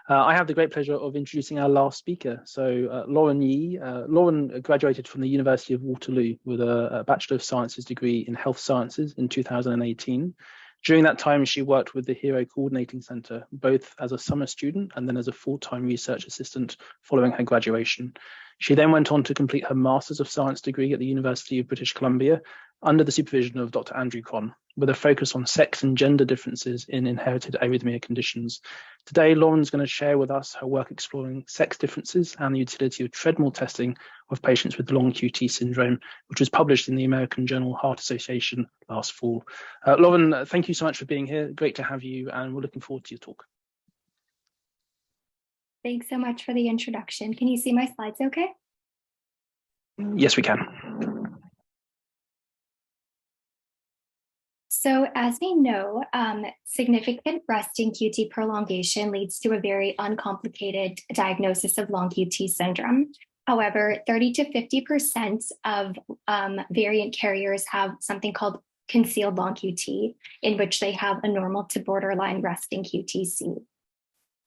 I have the great pleasure of introducing our last speaker. So Lauren Yee. Lauren graduated from the University of Waterloo with a Bachelor of Sciences degree in Health Sciences in 2018. During that time, she worked with the HiRO Coordinating Centre, both as a summer student and then as a full-time research assistant following her graduation. She then went on to complete her Masters of Science degree at the University of British Columbia under the supervision of Dr. Andrew Conn, with a focus on sex and gender differences in inherited arrhythmia conditions. Today, Lauren's going to share with us her work exploring sex differences and the utility of treadmill testing of patients with long QT syndrome, which was published in the American Journal Heart Association last fall. Lauren, thank you so much for being here. Great to have you, and we're looking forward to your talk. Thanks so much for the introduction. Can you see my slides okay? Yes, we can. So as we know, significant resting QT prolongation leads to a very uncomplicated diagnosis of long QT syndrome. However, 30 to 50% of variant carriers have something called concealed long QT, in which they have a normal to borderline resting QTc.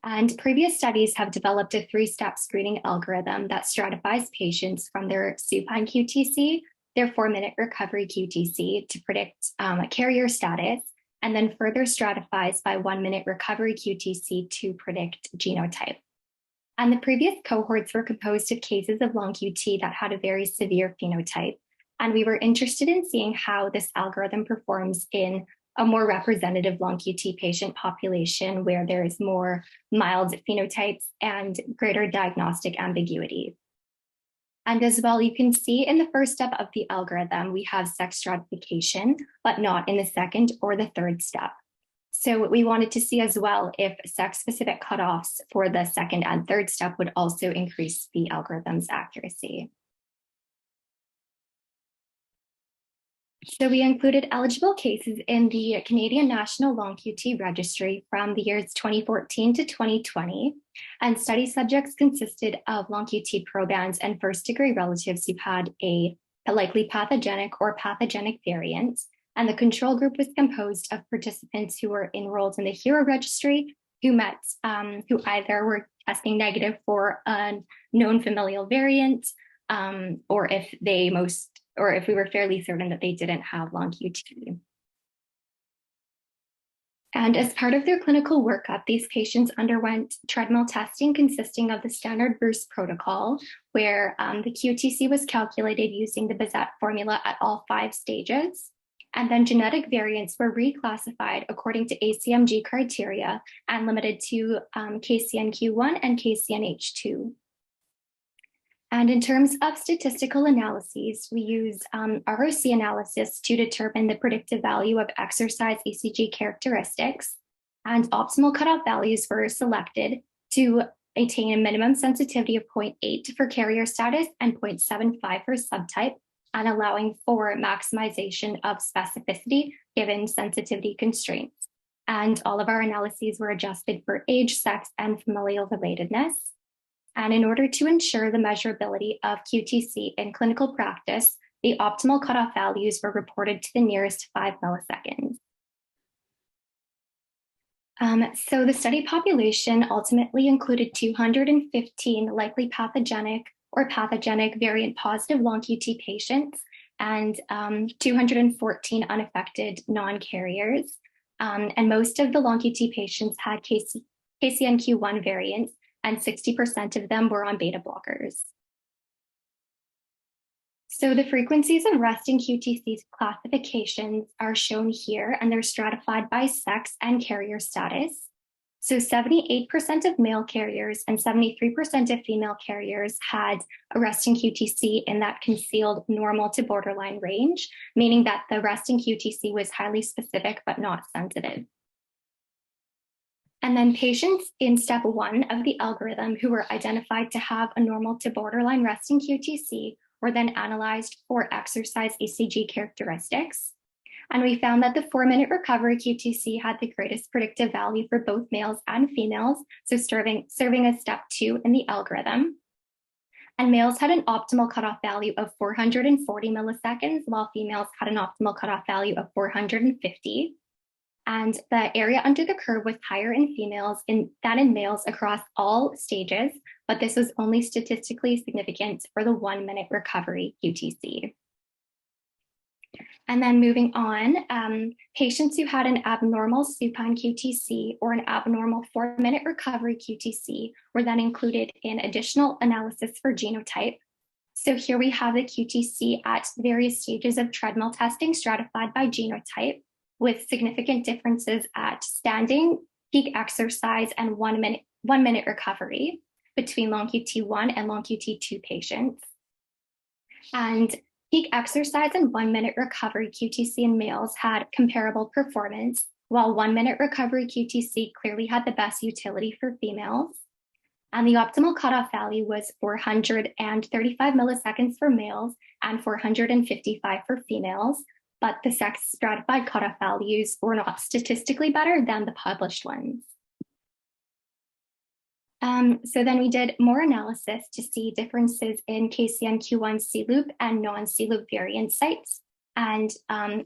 And previous studies have developed a 3-step screening algorithm that stratifies patients from their supine QTc, their 4-minute recovery QTc to predict carrier status, and then further stratifies by 1-minute recovery QTc to predict genotype. And the previous cohorts were composed of cases of long QT that had a very severe phenotype. And we were interested in seeing how this algorithm performs in a more representative long QT patient population where there is more mild phenotypes and greater diagnostic ambiguity. And as well, you can see in the first step of the algorithm, we have sex stratification, but not in the second or the third step. So we wanted to see as well if sex-specific cutoffs for the second and third step would also increase the algorithm's accuracy. So we included eligible cases in the Canadian National Long QT Registry from the years 2014 to 2020, and study subjects consisted of long QT probands and first-degree relatives who had a likely pathogenic or pathogenic variant, and the control group was composed of participants who were enrolled in the HiRO registry who either were testing negative for a known familial variant, or if we were fairly certain that they didn't have long QT. And as part of their clinical workup, these patients underwent treadmill testing consisting of the standard Bruce protocol, where the QTc was calculated using the Bazette formula at all 5 stages. And then genetic variants were reclassified according to ACMG criteria and limited to KCNQ1 and KCNH2. And in terms of statistical analyses, we use ROC analysis to determine the predictive value of exercise ECG characteristics, and optimal cutoff values were selected to attain a minimum sensitivity of 0.8 for carrier status and 0.75 for subtype, and allowing for maximization of specificity given sensitivity constraints. And all of our analyses were adjusted for age, sex, and familial relatedness. And in order to ensure the measurability of QTc in clinical practice, the optimal cutoff values were reported to the nearest 5 milliseconds. So the study population ultimately included 215 likely pathogenic or pathogenic variant positive long QT patients and 214 unaffected non-carriers. And most of the long QT patients had KCNQ1 variants, and 60% of them were on beta blockers. So the frequencies of resting QTc classifications are shown here, and they're stratified by sex and carrier status. So 78% of male carriers and 73% of female carriers had a resting QTc in that concealed normal to borderline range, meaning that the resting QTc was highly specific but not sensitive. And then patients in step 1 of the algorithm who were identified to have a normal to borderline resting QTc were then analyzed for exercise ECG characteristics. And we found that the 4-minute recovery QTc had the greatest predictive value for both males and females, so serving as step 2 in the algorithm. And males had an optimal cutoff value of 440 milliseconds, while females had an optimal cutoff value of 450. And the area under the curve was higher in females than in males across all stages, but this was only statistically significant for the 1 minute recovery QTC. And then moving on, patients who had an abnormal supine QTC or an abnormal 4 minute recovery QTC were then included in additional analysis for genotype. So here we have the QTC at various stages of treadmill testing stratified by genotype, with significant differences at standing, peak exercise, and 1 minute recovery between long QT1 and long QT2 patients. And peak exercise and 1 minute recovery QTC in males had comparable performance, while 1 minute recovery QTC clearly had the best utility for females. And the optimal cutoff value was 435 milliseconds for males and 455 for females, but the sex stratified cutoff values were not statistically better than the published ones. So then we did more analysis to see differences in KCNQ1 C-loop and non-C-loop variant sites. And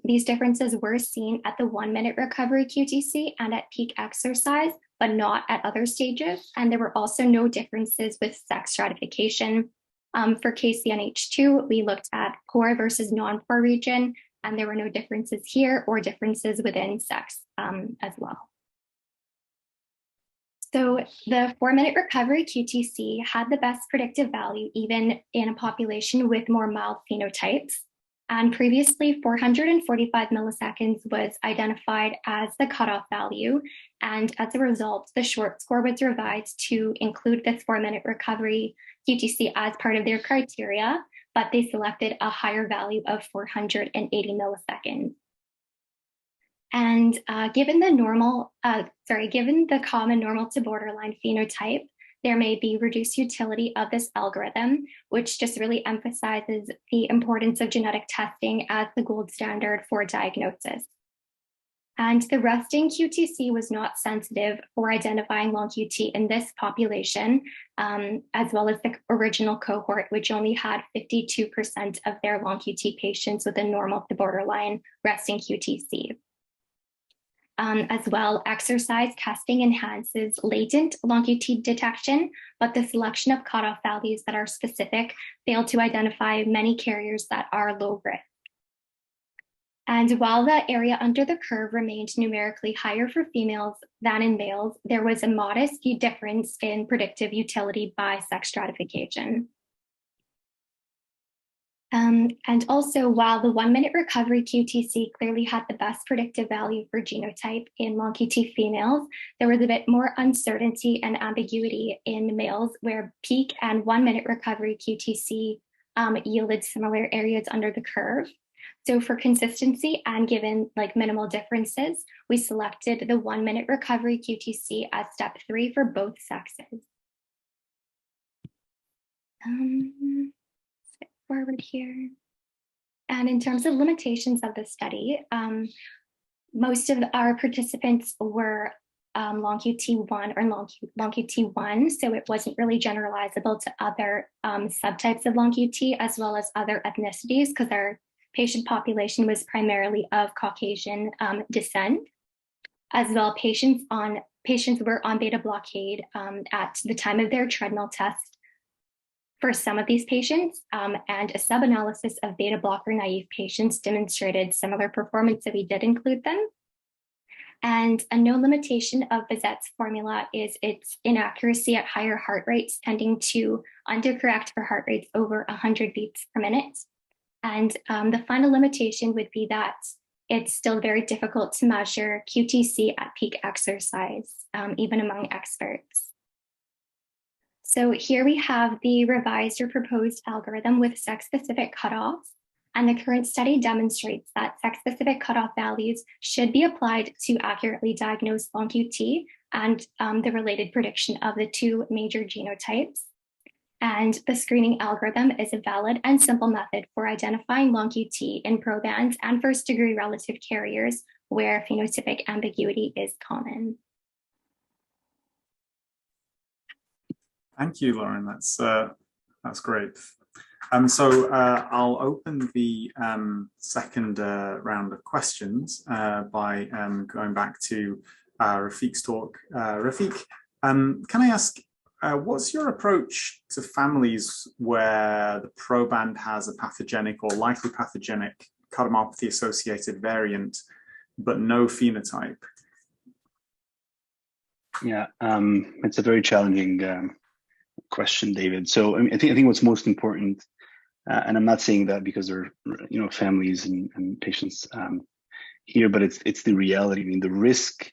these differences were seen at the 1 minute recovery QTC and at peak exercise, but not at other stages. And there were also no differences with sex stratification. For KCNH2, we looked at poor versus non-poor region, and there were no differences here or differences within sex as well. So the 4 minute recovery QTC had the best predictive value, even in a population with more mild phenotypes. And previously, 445 milliseconds was identified as the cutoff value. And as a result, the short score was revised to include this 4 minute recovery QTC as part of their criteria, but they selected a higher value of 480 milliseconds. And given the common normal to borderline phenotype, there may be reduced utility of this algorithm, which just really emphasizes the importance of genetic testing as the gold standard for diagnosis. And the resting QTC was not sensitive for identifying long QT in this population, as well as the original cohort, which only had 52% of their long QT patients with a normal to borderline resting QTC. As well, exercise testing enhances latent long QT detection, but the selection of cutoff values that are specific fail to identify many carriers that are low risk. And while the area under the curve remained numerically higher for females than in males, there was a modest difference in predictive utility by sex stratification. And also, while the 1 minute recovery QTC clearly had the best predictive value for genotype in long QT females, there was a bit more uncertainty and ambiguity in males, where peak and 1 minute recovery QTC yielded similar areas under the curve. So for consistency and given minimal differences, we selected the 1 minute recovery QTC as step 3 for both sexes. Forward here. And in terms of limitations of the study, most of our participants were long QT1 or long QT1, so it wasn't really generalizable to other subtypes of long QT as well as other ethnicities, because our patient population was primarily of Caucasian descent. As well, patients were on beta blockade at the time of their treadmill test for some of these patients, and a sub-analysis of beta blocker naive patients demonstrated similar performance, so we did include them. And a known limitation of Bazette's formula is its inaccuracy at higher heart rates, tending to undercorrect for heart rates over 100 beats per minute. And the final limitation would be that it's still very difficult to measure QTC at peak exercise, even among experts. So here we have the revised or proposed algorithm with sex-specific cutoffs, and the current study demonstrates that sex-specific cutoff values should be applied to accurately diagnose long QT and the related prediction of the 2 major genotypes. And the screening algorithm is a valid and simple method for identifying long QT in probands and first-degree relative carriers where phenotypic ambiguity is common. Thank you, Lauren. That's great. I'll open the second round of questions by going back to Rafiq's talk. Rafiq, can I ask, what's your approach to families where the proband has a pathogenic or likely pathogenic cardiomyopathy-associated variant, but no phenotype? Yeah, it's a very challenging question, David. So I mean, I think what's most important, and I'm not saying that because there are families and patients here, but it's the reality. I mean, the risk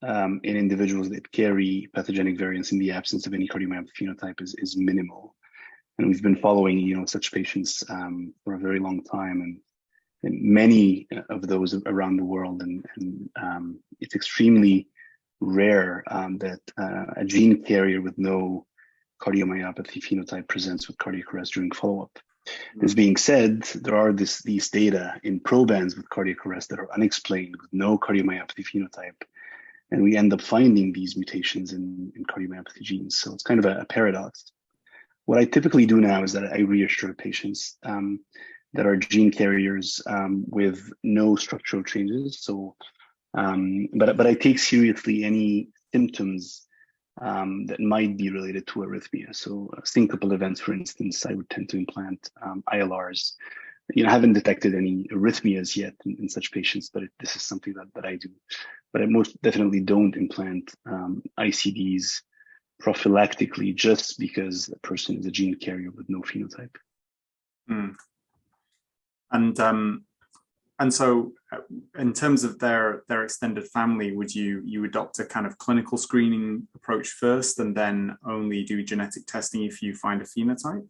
in individuals that carry pathogenic variants in the absence of any cardiomyopathy phenotype is minimal, and we've been following such patients for a very long time, and many of those around the world, and it's extremely rare that a gene carrier with no cardiomyopathy phenotype presents with cardiac arrest during follow-up. This being said, there are these data in probands with cardiac arrest that are unexplained with no cardiomyopathy phenotype, and we end up finding these mutations in cardiomyopathy genes. So it's kind of a paradox. What I typically do now is that I reassure patients that are gene carriers with no structural changes. So, but I take seriously any symptoms that might be related to arrhythmia. So syncopal events, for instance, I would tend to implant ILRs. I haven't detected any arrhythmias yet in such patients, but this is something that I do. But I most definitely don't implant ICDs prophylactically just because the person is a gene carrier with no phenotype. Mm. And so in terms of their extended family, would you adopt a kind of clinical screening approach first and then only do genetic testing if you find a phenotype?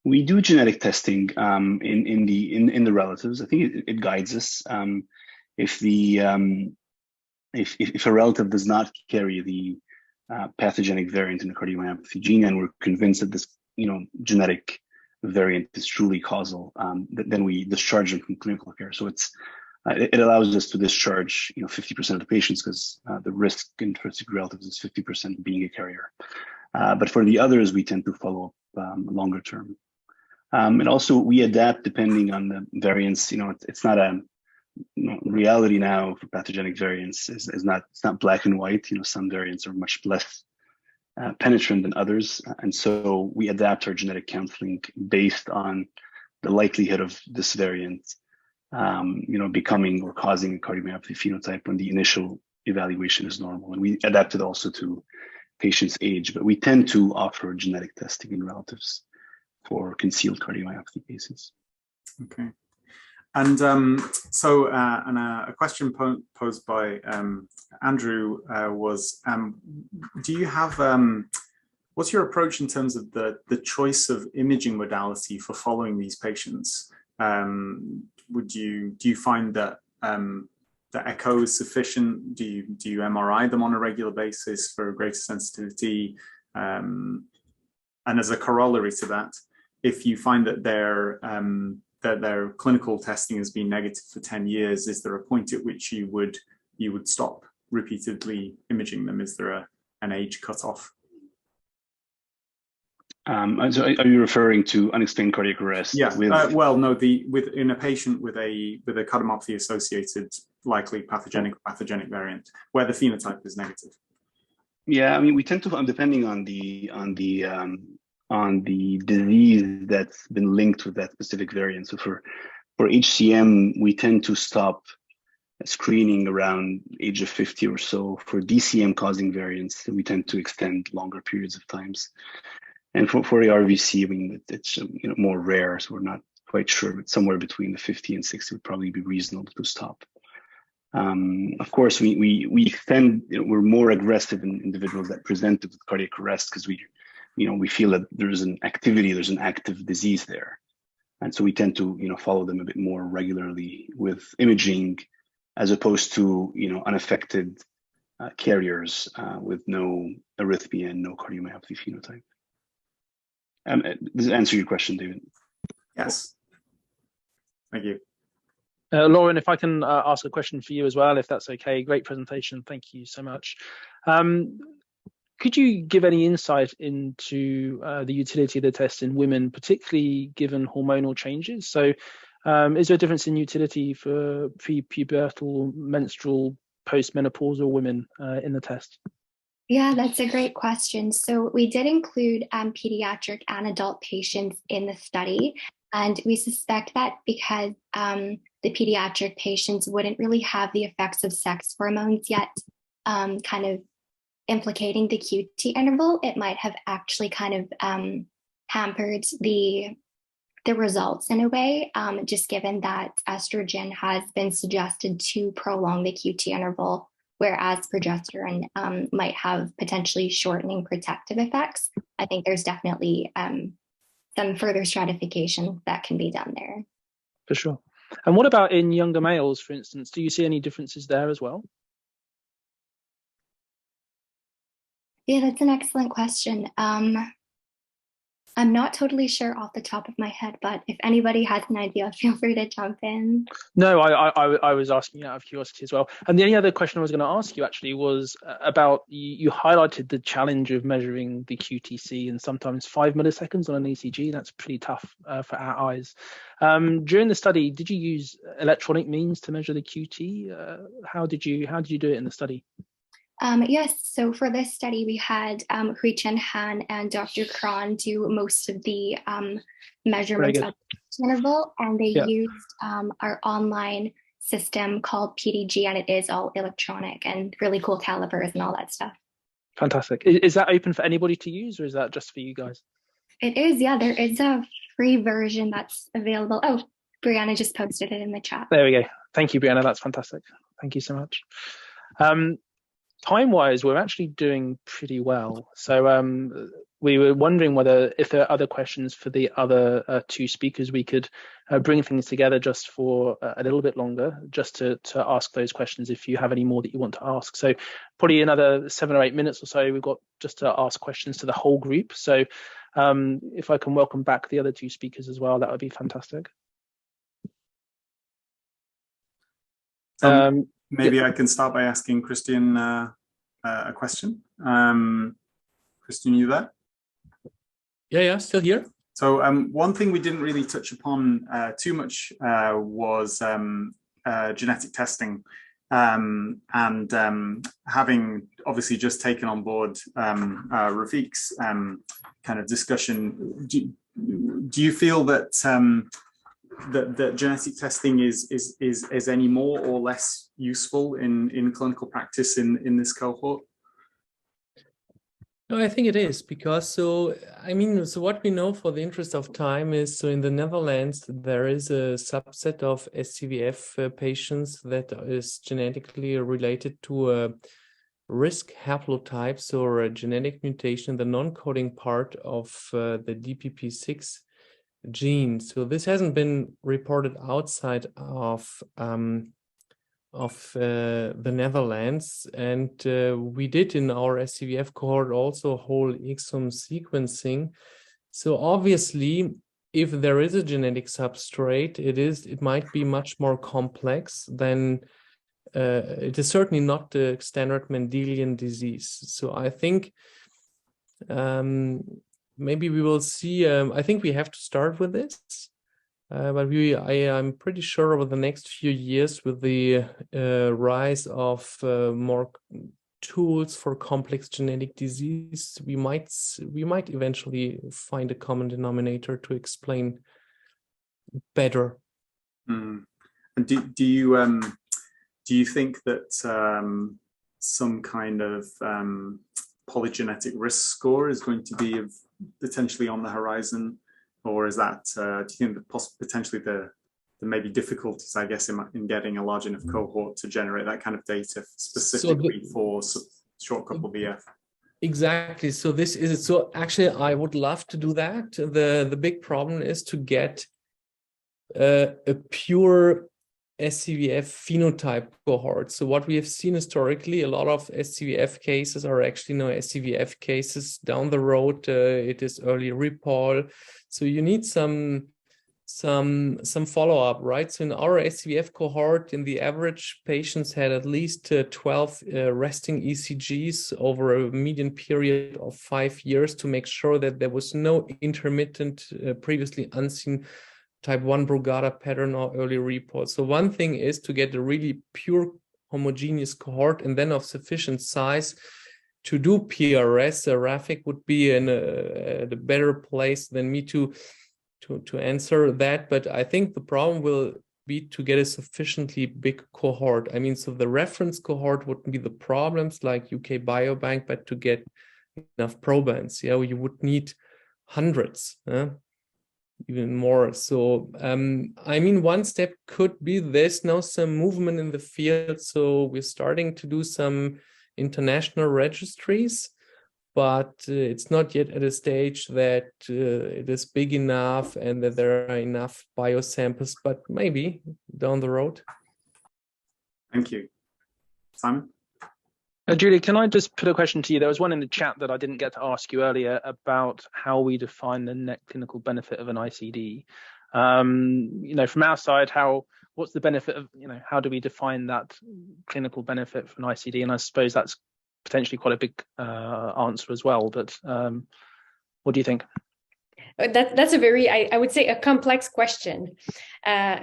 We do genetic testing in the relatives. I think it guides us. If a relative does not carry the pathogenic variant in the cardiomyopathy gene, and we're convinced that this genetic variant is truly causal, then we discharge them from clinical care. So it allows us to discharge 50% of the patients because the risk in first-degree relatives is 50% being a carrier. But for the others, we tend to follow up longer term. And also we adapt depending on the variants. It's not a reality now for pathogenic variants it's not black and white. Some variants are much less penetrant than others, and so we adapt our genetic counseling based on the likelihood of this variant, becoming or causing a cardiomyopathy phenotype when the initial evaluation is normal, and we adapt it also to patient's age. But we tend to offer genetic testing in relatives for concealed cardiomyopathy cases. Okay. And a question posed by Andrew was, do you have, what's your approach in terms of the choice of imaging modality for following these patients? Do you find that the echo is sufficient? Do you MRI them on a regular basis for greater sensitivity? And as a corollary to that, if you find that their clinical testing has been negative for 10 years, is there a point at which you would stop repeatedly imaging them? Is there an age cutoff? So are you referring to unexplained cardiac arrest? Yeah. Well, no. In a patient with a cardiomyopathy associated likely pathogenic variant where the phenotype is negative. Yeah, I mean, we tend to, depending on the disease that's been linked with that specific variant. So for HCM, we tend to stop screening around age of 50 or so. For DCM causing variants, we tend to extend longer periods of times. And for ARVC, I mean, it's more rare, so we're not quite sure, but somewhere between the 50 and 60 would probably be reasonable to stop. Of course, we extend. We're more aggressive in individuals that presented with cardiac arrest because we feel that there's an active disease there, and so we tend to follow them a bit more regularly with imaging, as opposed to unaffected carriers with no arrhythmia and no cardiomyopathy phenotype. Does that answer your question, David? Yes. Thank you. Lauren, if I can ask a question for you as well, if that's okay. Great presentation. Thank you so much. Could you give any insight into the utility of the test in women, particularly given hormonal changes? So is there a difference in utility for prepubertal, menstrual, postmenopausal women in the test? Yeah, that's a great question. So we did include pediatric and adult patients in the study, and we suspect that because the pediatric patients wouldn't really have the effects of sex hormones yet, kind of implicating the QT interval, it might have actually kind of hampered the results in a way, just given that estrogen has been suggested to prolong the QT interval, whereas progesterone might have potentially shortening protective effects. I think there's definitely some further stratification that can be done there. For sure. And what about in younger males, for instance? Do you see any differences there as well? Yeah, that's an excellent question. I'm not totally sure off the top of my head, but if anybody has an idea, feel free to jump in. No, I was asking out of curiosity as well. And the only other question I was going to ask you actually was about, you highlighted the challenge of measuring the QTC in sometimes 5 milliseconds on an ECG. That's pretty tough for our eyes. During the study, did you use electronic means to measure the QT? How did you do it in the study? Yes, so for this study, we had Han and Dr. Kron do most of the measurements of the interval, and they used our online system called PDG, and it is all electronic and really cool calipers and all that stuff. Fantastic. Is that open for anybody to use, or is that just for you guys? It is, yeah. There is a free version that's available. Oh, Brianna just posted it in the chat. There we go. Thank you, Brianna. That's fantastic. Thank you so much. Time-wise, we're actually doing pretty well. So we were wondering whether, if there are other questions for the other two speakers, we could bring things together just for a little bit longer, just to ask those questions if you have any more that you want to ask. So probably another 7 or 8 minutes or so, we've got just to ask questions to the whole group. So if I can welcome back the other two speakers as well, that would be fantastic. Maybe I can start by asking Christian a question. Christian, you there? Yeah, still here. So one thing we didn't really touch upon too much was genetic testing, and having obviously just taken on board Rafiq's kind of discussion. Do you feel that that genetic testing is any more or less useful in clinical practice in this cohort? No, I think it is, because so what we know, for the interest of time, is so in the Netherlands there is a subset of SCVF patients that is genetically related to a risk haplotypes or a genetic mutation, the non-coding part of the DPP6 gene. So this hasn't been reported outside of the Netherlands, and we did in our SCVF cohort also whole exome sequencing. So obviously, if there is a genetic substrate, it might be much more complex than it is certainly not the standard Mendelian disease. So I think maybe we will see. I think we have to start with this, but I'm pretty sure over the next few years, with the rise of more tools for complex genetic disease, we might eventually find a common denominator to explain better. Mm. And do you think that some kind of polygenetic risk score is going to be potentially on the horizon, or is that do you think that potentially there may be difficulties, I guess, in getting a large enough cohort to generate that kind of data specifically for short couple VF? Exactly. So this is so. Actually, I would love to do that. The big problem is to get a pure SCVF phenotype cohort. So what we have seen historically, a lot of SCVF cases are actually no SCVF cases. Down the road, it is early repol. So you need some some follow-up, right? So in our SCVF cohort, in the average, patients had at least 12 resting ECGs over a median period of 5 years to make sure that there was no intermittent, previously unseen type 1 Brugada pattern or early report. So one thing is to get a really pure homogeneous cohort and then of sufficient size to do PRS. Rafik would be in a better place than me to answer that, but I think the problem will be to get a sufficiently big cohort. I mean, so the reference cohort wouldn't be the problems like UK Biobank, but to get enough probands, yeah, you would need hundreds, even more. So, I mean, one step could be there's now some movement in the field. So we're starting to do some international registries, but it's not yet at a stage that it is big enough and that there are enough biosamples, but maybe down the road. Thank you. Simon? Julie, can I just put a question to you? There was one in the chat that I didn't get to ask you earlier about how we define the net clinical benefit of an ICD. You know, from our side, what's the benefit of, you know, how do we define that clinical benefit for an ICD? And I suppose that's potentially quite a big answer as well, but what do you think? That's a very, I would say, a complex question.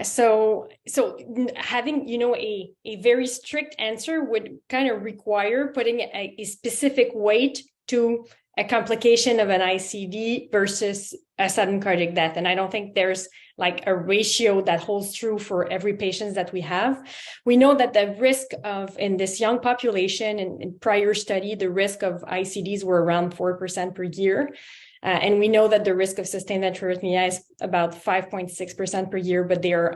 So having, you know, a very strict answer would kind of require putting a specific weight to a complication of an ICD versus a sudden cardiac death. And I don't think there's like a ratio that holds true for every patient that we have. We know that the risk of, in this young population, in prior study, the risk of ICDs were around 4% per year. And we know that the risk of sustained atrial arrhythmia is about 5.6% per year, but they are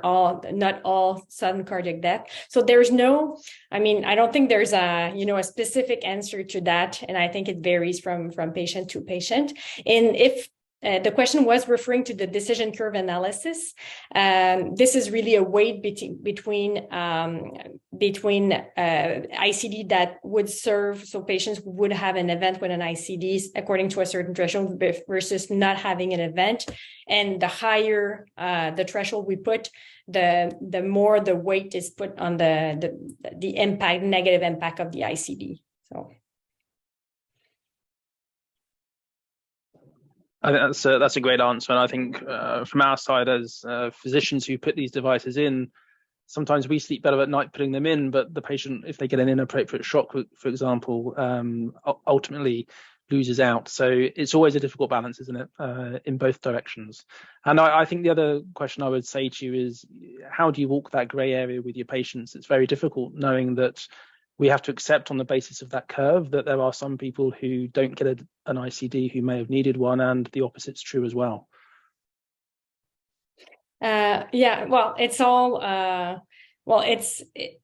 not all sudden cardiac death. So there's no, I mean, I don't think there's a, you know, a specific answer to that. And I think it varies from patient to patient. And if the question was referring to the decision curve analysis, this is really a weight between ICD that would serve, so patients would have an event with an ICD according to a certain threshold versus not having an event. And the higher the threshold we put, the more the weight is put on the impact, negative impact of the ICD. So. I think that's a great answer, and I think from our side as physicians who put these devices in, sometimes we sleep better at night putting them in, but the patient, if they get an inappropriate shock, for example, ultimately loses out. So it's always a difficult balance, isn't it, in both directions. And I think the other question I would say to you is, how do you walk that grey area with your patients? It's very difficult knowing that we have to accept on the basis of that curve that there are some people who don't get an ICD who may have needed one, and the opposite's true as well. Yeah, well, it's all,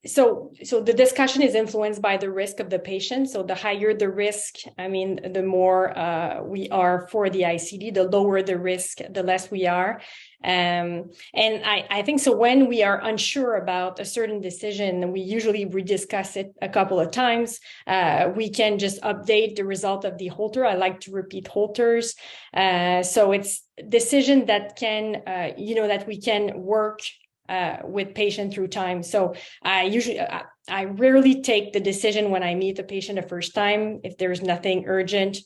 so the discussion is influenced by the risk of the patient. So the higher the risk, I mean, the more we are for the ICD, the lower the risk, the less we are. And I think so when we are unsure about a certain decision, we usually rediscuss it a couple of times. We can just update the result of the Holter. I like to repeat Holters. So it's decision that can, you know, that we can work with patient through time. So I rarely take the decision when I meet the patient the first time, if there's nothing urgent,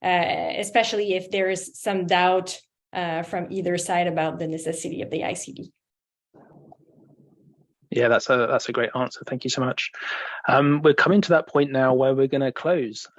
especially if there is some doubt from either side about the necessity of the ICD. Yeah, that's a great answer. Thank you so much. We're coming to that point now where we're going to close.